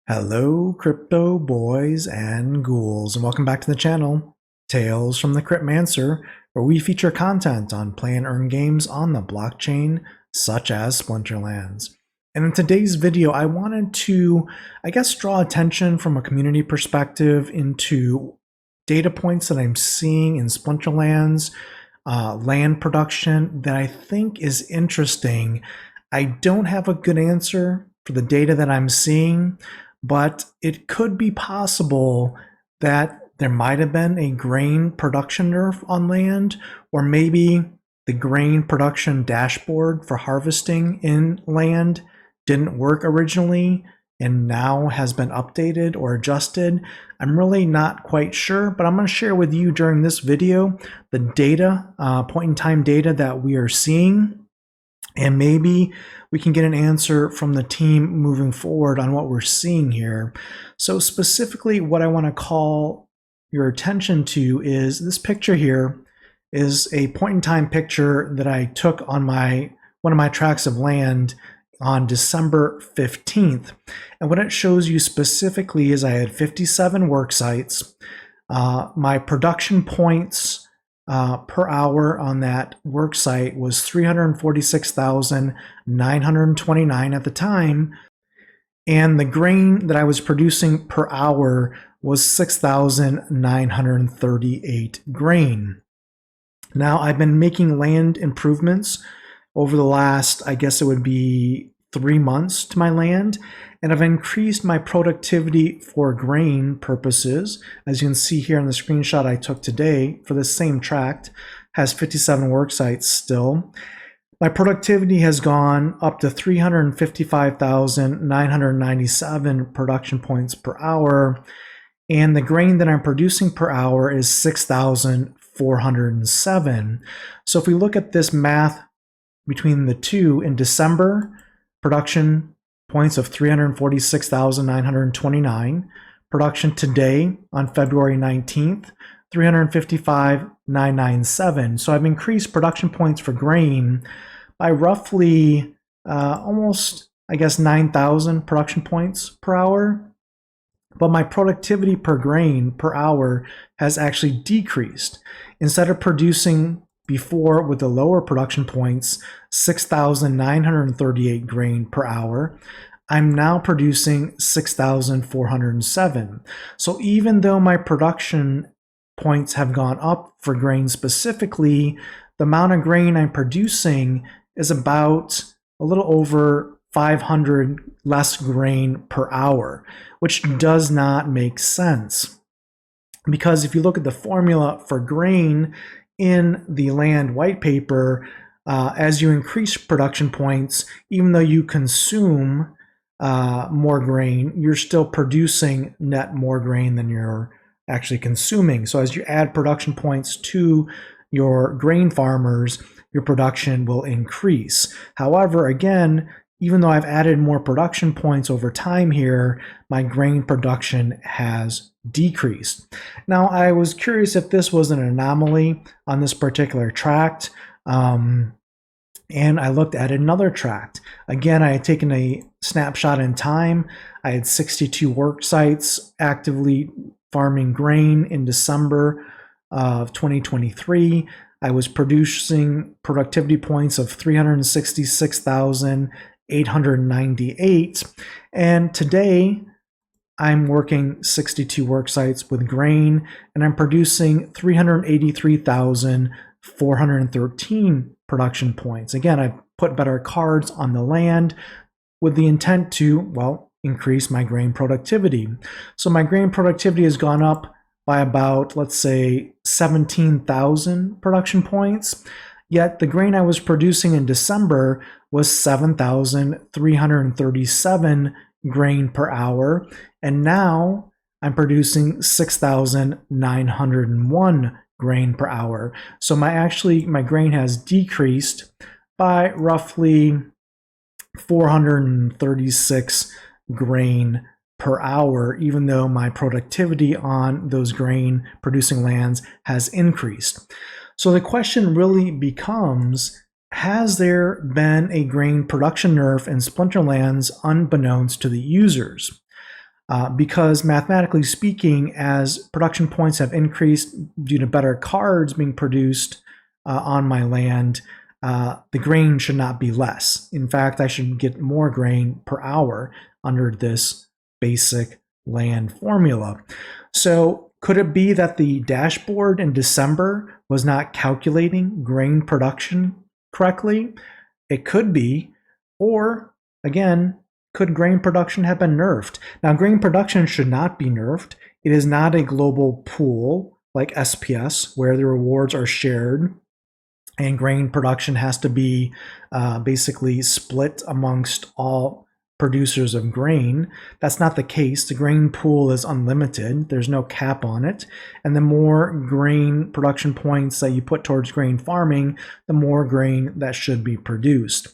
Hello, crypto boys and ghouls, and welcome back to the channel, Tales from the Cryptmancer, where we feature content on play and earn games on the blockchain, such as Splinterlands. And in today's video, I wanted to, draw attention from a community perspective into data points that I'm seeing in Splinterlands, land production that I think is interesting. I don't have a good answer for the data that I'm seeing, but it could be possible that there might have been a grain production nerf on land, or maybe the grain production dashboard for harvesting in land didn't work originally and now has been updated or adjusted. I'm really not quite sure, but I'm going to share with you during this video the data, point in time data that we are seeing, and maybe we can get an answer from the team moving forward on what we're seeing here. So specifically, what I want to call your attention to is this picture here is a point in time picture that I took on one of my tracts of land on December 15th. And what it shows you specifically is I had 57 work sites. My production points per hour on that work site was 346,929 at the time, and the grain that I was producing per hour was 6,938 grain. Now, I've been making land improvements over the last, I guess it would be 3 months to my land, and I've increased my productivity for grain purposes. As you can see here in the screenshot I took today for this same tract, has 57 work sites still. My productivity has gone up to 355,997 production points per hour, and the grain that I'm producing per hour is 6,407. So if we look at this math between the two, in December, production points of 346,929. Production today on February 19th, 355,997. So I've increased production points for grain by roughly almost, 9,000 production points per hour. But my productivity per grain per hour has actually decreased. Instead of producing before with the lower production points, 6,938 grain per hour, I'm now producing 6,407. So even though my production points have gone up for grain specifically, the amount of grain I'm producing is about a little over 500 less grain per hour, which does not make sense. Because if you look at the formula for grain in the land white paper, as you increase production points, even though you consume more grain, you're still producing net more grain than you're actually consuming. So as you add production points to your grain farmers, your production will increase. However, again, even though I've added more production points over time here, my grain production has decreased. Now, I was curious if this was an anomaly on this particular tract, and I looked at another tract. Again, I had taken a snapshot in time. I had 62 work sites actively farming grain in December of 2023. I was producing productivity points of 366,898. And today, I'm working 62 work sites with grain, and I'm producing 383,413 production points. Again, I put better cards on the land with the intent to, well, increase my grain productivity. So my grain productivity has gone up by about, let's say, 17,000 production points. Yet the grain I was producing in December was 7,337 grain per hour, and now I'm producing 6,901 grain per hour. So my grain has decreased by roughly 436 grain per hour, even though my productivity on those grain producing lands has increased. So the question really becomes, has there been a grain production nerf in Splinterlands unbeknownst to the users? because mathematically speaking, as production points have increased due to better cards being produced on my land, the grain should not be less. In fact, I should get more grain per hour under this basic land formula. So could it be that the dashboard in December was not calculating grain production correctly? It could be. Or again, could grain production have been nerfed? Now, grain production should not be nerfed. It is not a global pool like SPS where the rewards are shared and grain production has to be basically split amongst all producers of grain. That's not the case. The grain pool is unlimited. There's no cap on it. And the more grain production points that you put towards grain farming, the more grain that should be produced.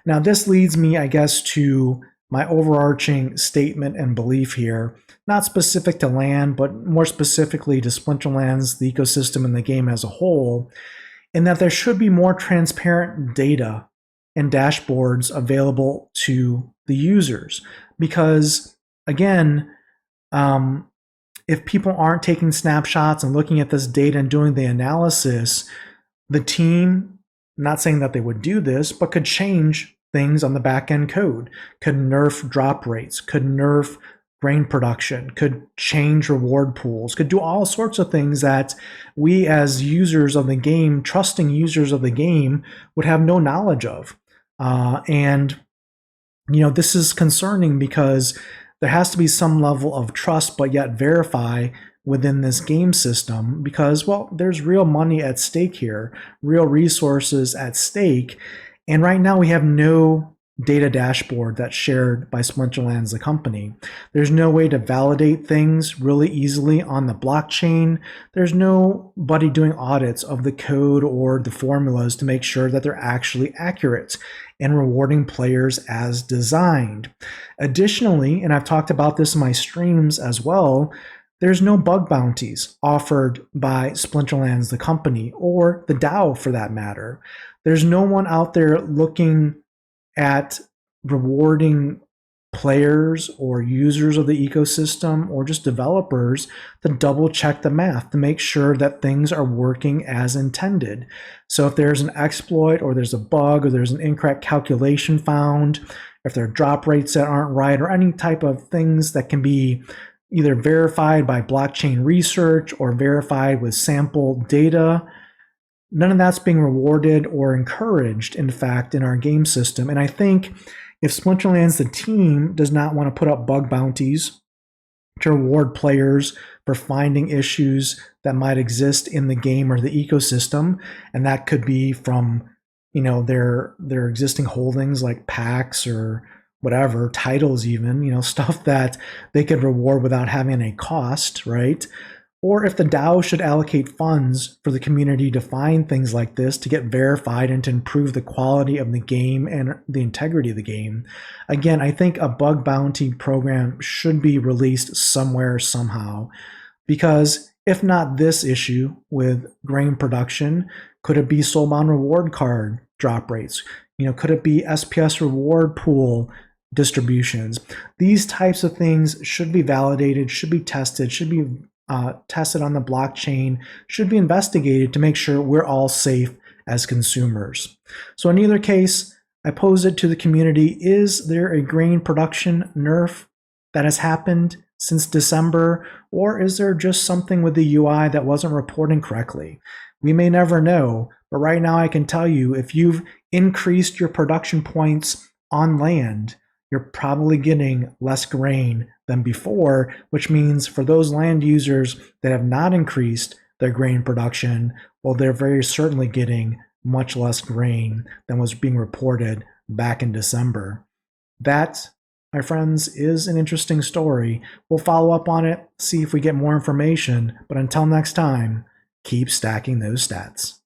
Now, this leads me, I guess, to my overarching statement and belief here, not specific to land, but more specifically to Splinterlands, the ecosystem, and the game as a whole, in that there should be more transparent data and dashboards available to the users. Because again, if people aren't taking snapshots and looking at this data and doing the analysis, the team, not saying that they would do this, but could change things on the back end code, could nerf drop rates, could nerf grain production, could change reward pools, could do all sorts of things that we as users of the game, trusting users of the game, would have no knowledge of. And this is concerning because there has to be some level of trust, but yet verify within this game system because, well, there's real money at stake here, real resources at stake. And right now we have no data dashboard that's shared by Splinterlands, the company. There's no way to validate things really easily on the blockchain. There's nobody doing audits of the code or the formulas to make sure that they're actually accurate and rewarding players as designed. Additionally, and I've talked about this in my streams as well, there's no bug bounties offered by Splinterlands, the company, or the DAO for that matter. There's no one out there looking at rewarding players or users of the ecosystem or just developers to double check the math to make sure that things are working as intended. So if there's an exploit or there's a bug or there's an incorrect calculation found, if there are drop rates that aren't right or any type of things that can be either verified by blockchain research or verified with sample data, none of that's being rewarded or encouraged, in fact, in our game system. And I think if Splinterlands, the team, does not want to put up bug bounties to reward players for finding issues that might exist in the game or the ecosystem, and that could be from their existing holdings like packs or whatever, titles even, stuff that they could reward without having a cost, right? Or if the DAO should allocate funds for the community to find things like this to get verified and to improve the quality of the game and the integrity of the game. Again, I think a bug bounty program should be released somewhere, somehow, because if not this issue with grain production, could it be soulbound reward card drop rates? Could it be SPS reward pool distributions? These types of things should be validated, should be tested, should be tested on the blockchain, should be investigated to make sure we're all safe as consumers. So in either case, I pose it to the community, is there a grain production nerf that has happened since December, or is there just something with the UI that wasn't reporting correctly? We may never know, but right now I can tell you, if you've increased your production points on land, you're probably getting less grain than before, which means for those land users that have not increased their grain production, well, they're very certainly getting much less grain than was being reported back in December. That, my friends, is an interesting story. We'll follow up on it, see if we get more information, but until next time, keep stacking those stats.